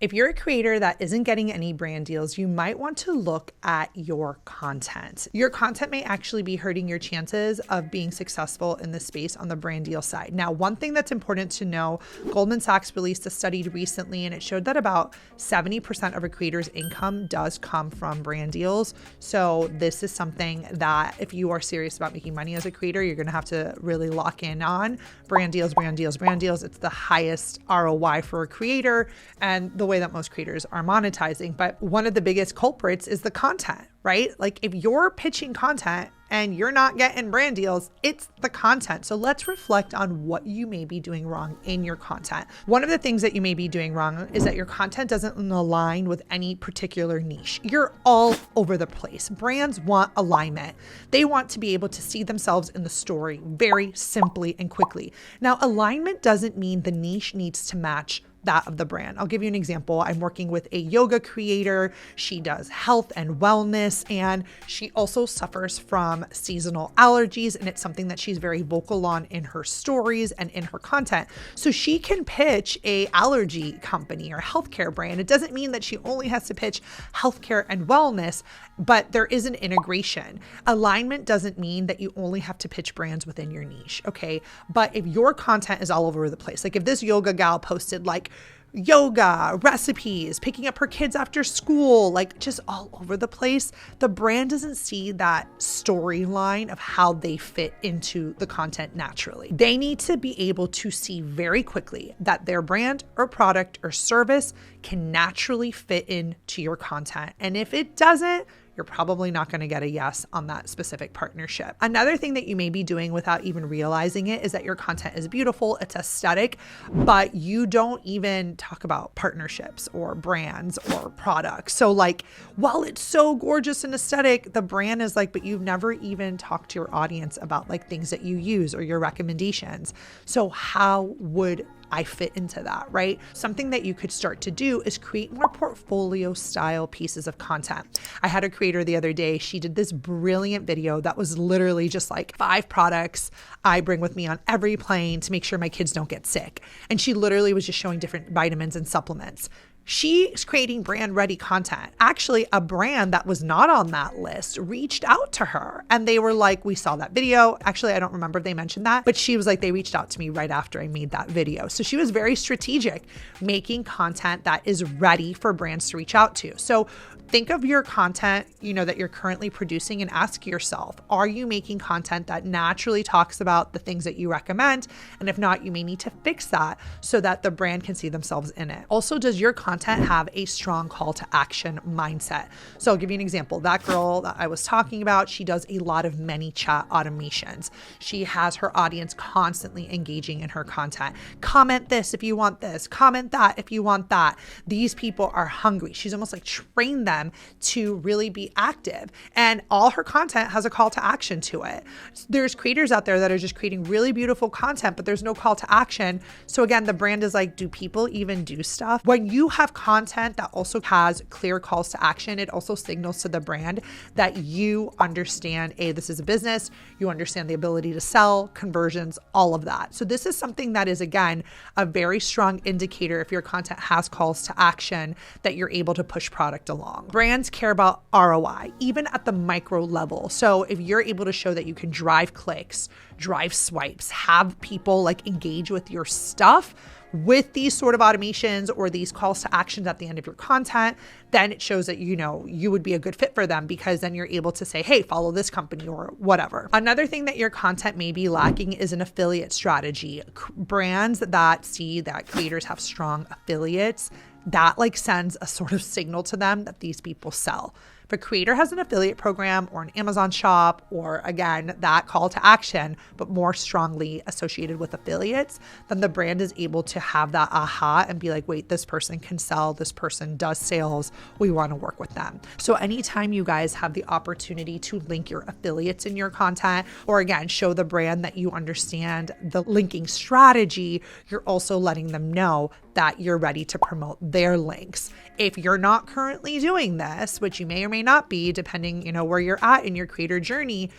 If you're a creator that isn't getting any brand deals, you might want to look at your content. Your content may actually be hurting your chances of being successful in this space on the brand deal side. Now, one thing that's important to know, Goldman Sachs released a study recently, and it showed that about 70% of a creator's income does come from brand deals. So this is something that if you are serious about making money as a creator, you're going to have to really lock in on brand deals, brand deals, brand deals. It's the highest ROI for a creator and the way that most creators are monetizing. But one of the biggest culprits is the content, right? Like if you're pitching content and you're not getting brand deals, it's the content. So let's reflect on what you may be doing wrong in your content. One of the things that you may be doing wrong is that your content doesn't align with any particular niche. You're all over the place. Brands want alignment. They want to be able to see themselves in the story very simply and quickly. Now, alignment doesn't mean the niche needs to match that of the brand. I'll give you an example. I'm working with a yoga creator. She does health and wellness, and she also suffers from seasonal allergies. And it's something that she's very vocal on in her stories and in her content. So she can pitch a allergy company or healthcare brand. It doesn't mean that she only has to pitch healthcare and wellness, but there is an integration. Alignment doesn't mean that you only have to pitch brands within your niche. Okay. But if your content is all over the place, like if this yoga gal posted like yoga recipes, picking up her kids after school, like just all over the place, the brand doesn't see that storyline of how they fit into the content naturally. They need to be able to see very quickly that their brand or product or service can naturally fit into your content. And if it doesn't, you're probably not going to get a yes on that specific partnership. Another thing that you may be doing without even realizing it is that your content is beautiful, it's aesthetic, but you don't even talk about partnerships or brands or products. So like, while it's so gorgeous and aesthetic, the brand is like, but you've never even talked to your audience about like things that you use or your recommendations. So how would I fit into that, right? Something that you could start to do is create more portfolio style pieces of content. I had a creator the other day. She did this brilliant video that was literally just like 5 products I bring with me on every plane to make sure my kids don't get sick. And she literally was just showing different vitamins and supplements. She's creating brand ready content. Actually, a brand that was not on that list reached out to her and they were like, we saw that video. Actually, I don't remember if they mentioned that, but she was like, they reached out to me right after I made that video. So she was very strategic, making content that is ready for brands to reach out to. So think of your content, that you're currently producing and ask yourself, are you making content that naturally talks about the things that you recommend? And if not, you may need to fix that so that the brand can see themselves in it. Also, does your content have a strong call to action mindset? So I'll give you an example. That girl that I was talking about, she does a lot of ManyChat automations. She has her audience constantly engaging in her content. Comment this if you want this, comment that if you want that. These people are hungry. She's almost like trained them to really be active, and all her content has a call to action to it. There's creators out there that are just creating really beautiful content, but there's no call to action. So again, the brand is like, do people even do stuff? When you have content that also has clear calls to action, it also signals to the brand that you understand, this is a business, you understand the ability to sell, conversions, all of that. So this is something that is, again, a very strong indicator if your content has calls to action that you're able to push product along. Brands care about ROI, even at the micro level. So if you're able to show that you can drive clicks, drive swipes, have people like engage with your stuff with these sort of automations or these calls to actions at the end of your content, then it shows that, you would be a good fit for them, because then you're able to say, hey, follow this company or whatever. Another thing that your content may be lacking is an affiliate strategy. Brands that see that creators have strong affiliates, that like sends a sort of signal to them that these people sell. If a creator has an affiliate program or an Amazon shop, or again, that call to action, but more strongly associated with affiliates, then the brand is able to have that aha and be like, wait, this person can sell, this person does sales, we want to work with them. So anytime you guys have the opportunity to link your affiliates in your content, or again, show the brand that you understand the linking strategy, you're also letting them know that you're ready to promote their links. If you're not currently doing this, which you may or may not be, depending, where you're at in your creator journey,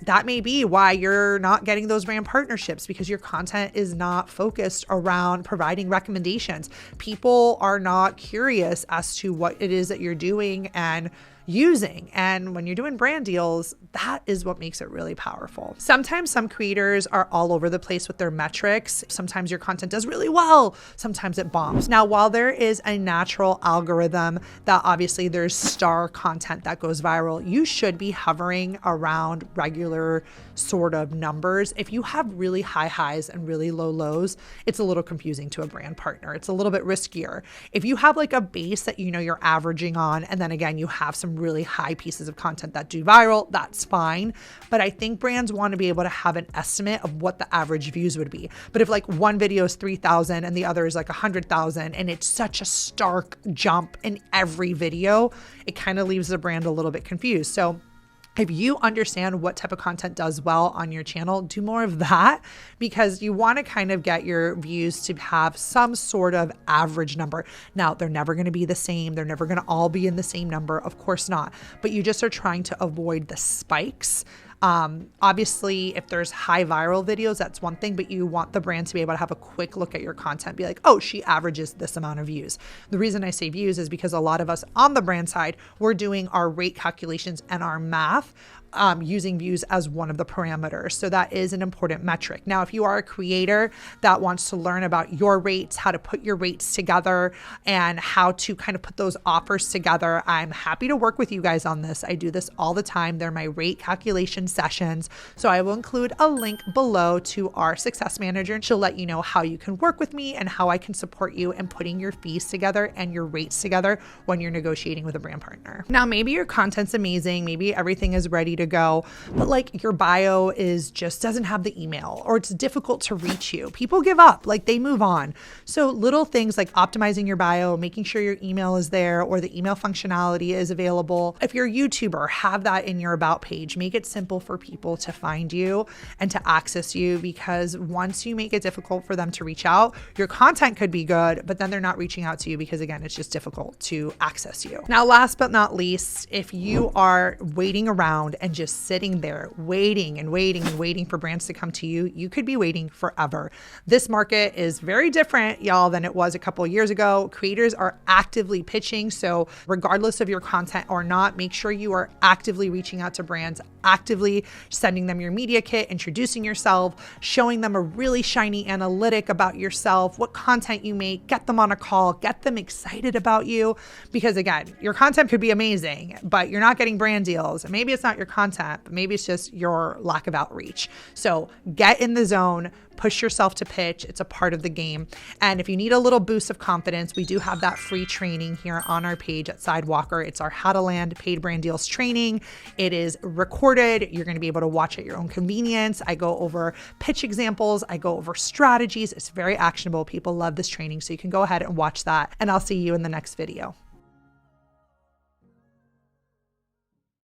that may be why you're not getting those brand partnerships, because your content is not focused around providing recommendations. People are not curious as to what it is that you're doing and using. And when you're doing brand deals, that is what makes it really powerful. Sometimes some creators are all over the place with their metrics. Sometimes your content does really well. Sometimes it bombs. Now, while there is a natural algorithm that obviously there's star content that goes viral, you should be hovering around regular sort of numbers. If you have really high highs and really low lows, it's a little confusing to a brand partner. It's a little bit riskier. If you have like a base that you know you're averaging on, and then again, you have some really high pieces of content that do viral, that's fine. But I think brands want to be able to have an estimate of what the average views would be. But if like one video is 3,000 and the other is like 100,000, and it's such a stark jump in every video, it kind of leaves the brand a little bit confused. So if you understand what type of content does well on your channel, do more of that, because you want to kind of get your views to have some sort of average number. Now, they're never going to be the same. They're never going to all be in the same number. Of course not. But you just are trying to avoid the spikes. Obviously, if there's high viral videos, that's one thing, but you want the brand to be able to have a quick look at your content, be like, oh, she averages this amount of views. The reason I say views is because a lot of us on the brand side, we're doing our rate calculations and our math using views as one of the parameters. So that is an important metric. Now, if you are a creator that wants to learn about your rates, how to put your rates together, and how to kind of put those offers together, I'm happy to work with you guys on this. I do this all the time. They're my rate calculation sessions. So I will include a link below to our success manager, and she'll let you know how you can work with me and how I can support you in putting your fees together and your rates together when you're negotiating with a brand partner. Now, maybe your content's amazing. Maybe everything is ready to go, but like your bio is just doesn't have the email, or it's difficult to reach you. People give up, like they move on. So little things like optimizing your bio, making sure your email is there or the email functionality is available. If you're a YouTuber, have that in your about page. Make it simple for people to find you and to access you, because once you make it difficult for them to reach out, your content could be good, but then they're not reaching out to you because again, it's just difficult to access you. Now, last but not least, if you are waiting around and just sitting there waiting and waiting and waiting for brands to come to you, you could be waiting forever. This market is very different, y'all, than it was a couple of years ago. Creators are actively pitching. So regardless of your content or not, make sure you are actively reaching out to brands, actively sending them your media kit, introducing yourself, showing them a really shiny analytic about yourself, what content you make, get them on a call, get them excited about you. Because again, your content could be amazing, but you're not getting brand deals. Maybe it's not your content, but maybe it's just your lack of outreach. So get in the zone, push yourself to pitch. It's a part of the game. And if you need a little boost of confidence, we do have that free training here on our page at Sidewalker. It's our How to Land Paid Brand Deals training. It is recorded. You're going to be able to watch at your own convenience. I go over pitch examples. I go over strategies. It's very actionable. People love this training. So you can go ahead and watch that. And I'll see you in the next video.